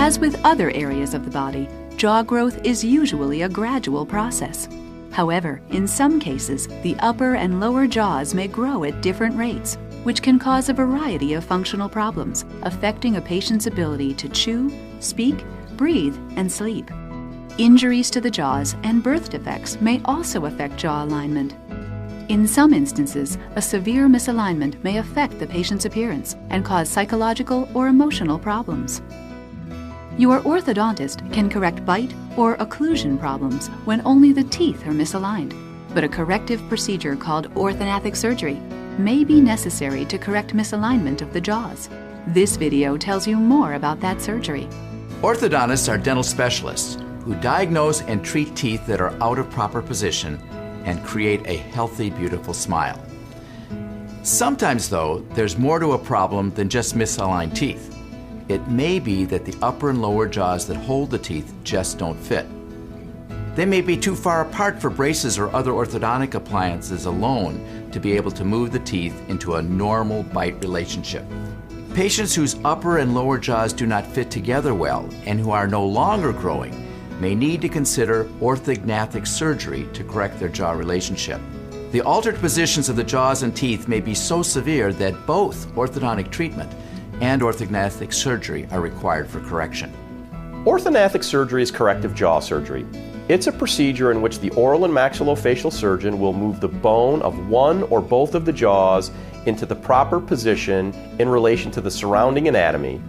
As with other areas of the body, jaw growth is usually a gradual process. However, in some cases, the upper and lower jaws may grow at different rates, which can cause a variety of functional problems, affecting a patient's ability to chew, speak, breathe, and sleep. Injuries to the jaws and birth defects may also affect jaw alignment. In some instances, a severe misalignment may affect the patient's appearance and cause psychological or emotional problems. Your orthodontist can correct bite or occlusion problems when only the teeth are misaligned, but a corrective procedure called orthognathic surgery may be necessary to correct misalignment of the jaws. This video tells you more about that surgery. Orthodontists are dental specialists who diagnose and treat teeth that are out of proper position and create a healthy, beautiful smile. Sometimes, though, there's more to a problem than just misaligned teeth. It may be that the upper and lower jaws that hold the teeth just don't fit. They may be too far apart for braces or other orthodontic appliances alone to be able to move the teeth into a normal bite relationship. Patients whose upper and lower jaws do not fit together well and who are no longer growing may need to consider orthognathic surgery to correct their jaw relationship. The altered positions of the jaws and teeth may be so severe that both orthodontic treatment and orthognathic surgery are required for correction. Orthognathic surgery is corrective jaw surgery. It's a procedure in which the oral and maxillofacial surgeon will move the bone of one or both of the jaws into the proper position in relation to the surrounding anatomy.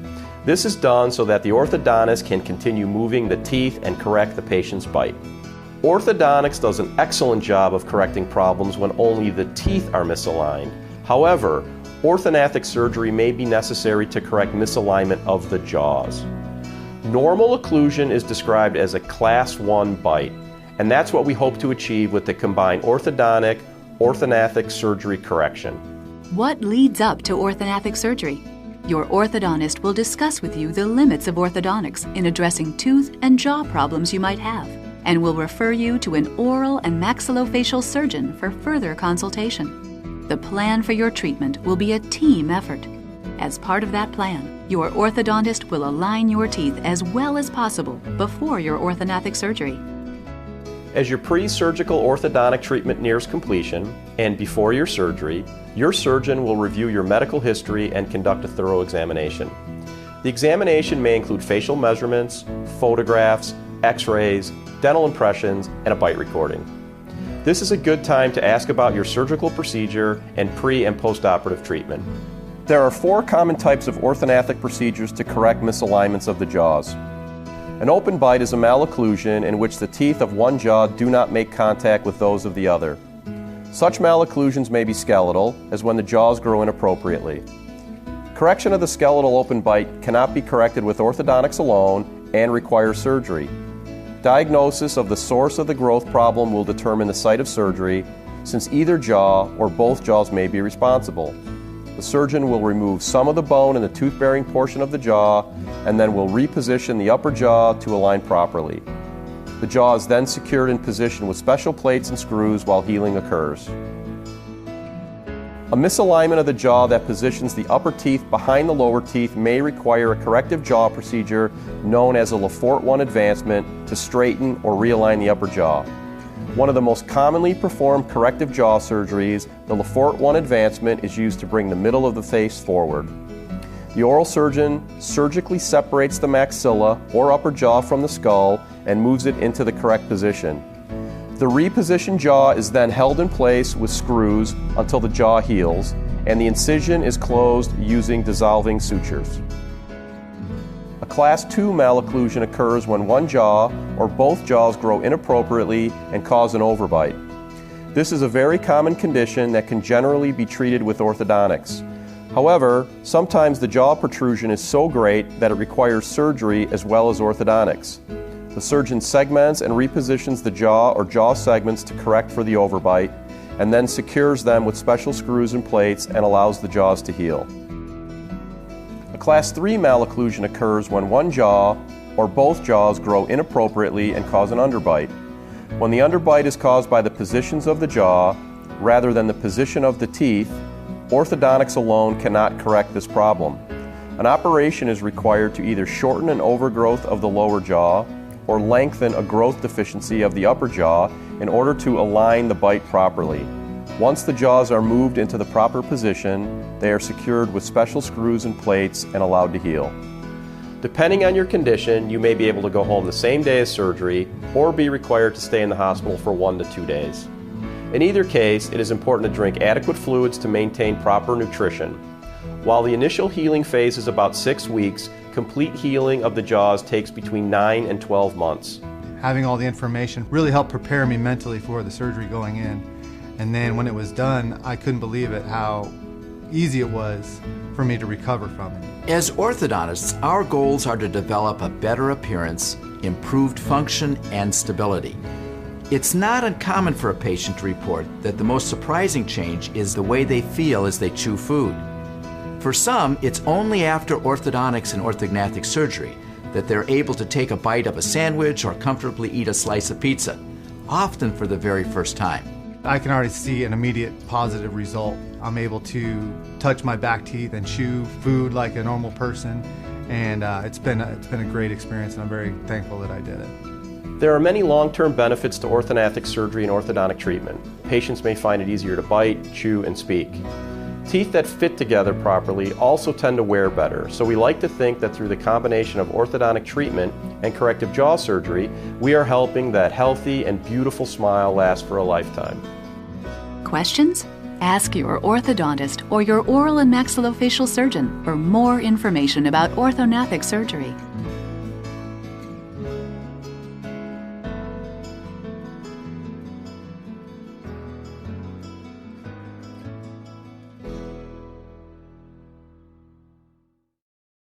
This is done so that the orthodontist can continue moving the teeth and correct the patient's bite. Orthodontics does an excellent job of correcting problems when only the teeth are misaligned. However, orthognathic surgery may be necessary to correct misalignment of the jaws. Normal occlusion is described as a class 1 bite, and that's what we hope to achieve with the combined orthognathic surgery correction. What leads up to orthognathic surgery? Your orthodontist will discuss with you the limits of orthodontics in addressing tooth and jaw problems you might have, and will refer you to an oral and maxillofacial surgeon for further consultation. The plan for your treatment will be a team effort. As part of that plan, your orthodontist will align your teeth as well as possible before your orthognathic surgery. As your pre-surgical orthodontic treatment nears completion, and before your surgery, your surgeon will review your medical history and conduct a thorough examination. The examination may include facial measurements, photographs, x-rays, dental impressions, and a bite recording. This is a good time to ask about your surgical procedure and pre- and post-operative treatment. There are 4 common types of orthognathic procedures to correct misalignments of the jaws. An open bite is a malocclusion in which the teeth of one jaw do not make contact with those of the other. Such malocclusions may be skeletal, as when the jaws grow inappropriately. Correction of the skeletal open bite cannot be corrected with orthodontics alone and requires surgery. Diagnosis of the source of the growth problem will determine the site of surgery, since either jaw or both jaws may be responsible. The surgeon will remove some of the bone in the tooth-bearing portion of the jaw and then will reposition the upper jaw to align properly. The jaw is then secured in position with special plates and screws while healing occurs. A misalignment of the jaw that positions the upper teeth behind the lower teeth may require a corrective jaw procedure known as a Le Fort 1 advancement to straighten or realign the upper jaw. One of the most commonly performed corrective jaw surgeries, the Le Fort 1 advancement, is used to bring the middle of the face forward. The oral surgeon surgically separates the maxilla or upper jaw from the skull and moves it into the correct position. The repositioned jaw is then held in place with screws until the jaw heals, and the incision is closed using dissolving sutures. A Class 2 malocclusion occurs when one jaw or both jaws grow inappropriately and cause an overbite. This is a very common condition that can generally be treated with orthodontics. However, sometimes the jaw protrusion is so great that it requires surgery as well as orthodontics. The surgeon segments and repositions the jaw or jaw segments to correct for the overbite, and then secures them with special screws and plates and allows the jaws to heal. A Class 3 malocclusion occurs when one jaw or both jaws grow inappropriately and cause an underbite. When the underbite is caused by the positions of the jaw rather than the position of the teeth, orthodontics alone cannot correct this problem. An operation is required to either shorten an overgrowth of the lower jaw or lengthen a growth deficiency of the upper jaw in order to align the bite properly. Once the jaws are moved into the proper position, they are secured with special screws and plates and allowed to heal. Depending on your condition, you may be able to go home the same day as surgery or be required to stay in the hospital for 1 to 2 days. In either case, it is important to drink adequate fluids to maintain proper nutrition. While the initial healing phase is about 6 weeks, complete healing of the jaws takes between 9 and 12 months. Having all the information really helped prepare me mentally for the surgery going in. And then when it was done, I couldn't believe it how easy it was for me to recover from it. As orthodontists, our goals are to develop a better appearance, improved function, and stability. It's not uncommon for a patient to report that the most surprising change is the way they feel as they chew food. For some, it's only after orthodontics and orthognathic surgery that they're able to take a bite of a sandwich or comfortably eat a slice of pizza, often for the very first time. I can already see an immediate positive result. I'm able to touch my back teeth and chew food like a normal person, and it's been a great experience, and I'm very thankful that I did it. There are many long-term benefits to orthognathic surgery and orthodontic treatment. Patients may find it easier to bite, chew, and speak. Teeth that fit together properly also tend to wear better, so we like to think that through the combination of orthodontic treatment and corrective jaw surgery, we are helping that healthy and beautiful smile last for a lifetime. Questions? Ask your orthodontist or your oral and maxillofacial surgeon for more information about orthognathic surgery.